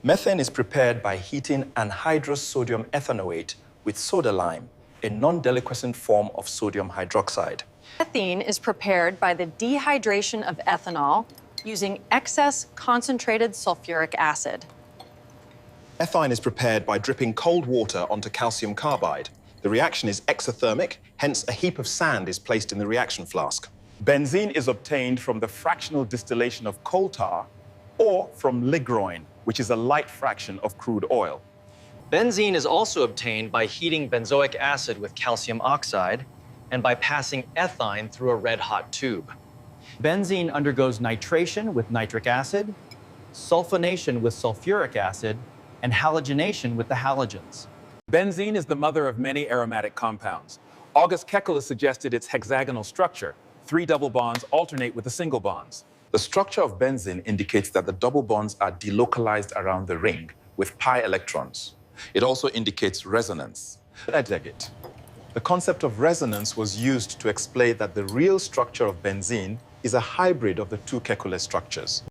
Methane is prepared by heating anhydrous sodium ethanoate with soda lime, a non-deliquescent form of sodium hydroxide. Ethene is prepared by the dehydration of ethanol using excess concentrated sulfuric acid. Ethine is prepared by dripping cold water onto calcium carbide. The reaction is exothermic, hence a heap of sand is placed in the reaction flask. Benzene is obtained from the fractional distillation of coal tar or from ligroin, which is a light fraction of crude oil. Benzene is also obtained by heating benzoic acid with calcium oxide and by passing ethine through a red-hot tube. Benzene undergoes nitration with nitric acid, sulfonation with sulfuric acid, and halogenation with the halogens. Benzene is the mother of many aromatic compounds. August Keckel has suggested its hexagonal structure. 3 double bonds alternate with the single bonds. The structure of benzene indicates that the double bonds are delocalized around the ring with pi electrons. It also indicates resonance. I dig it. The concept of resonance was used to explain that the real structure of benzene is a hybrid of the two Kekule structures.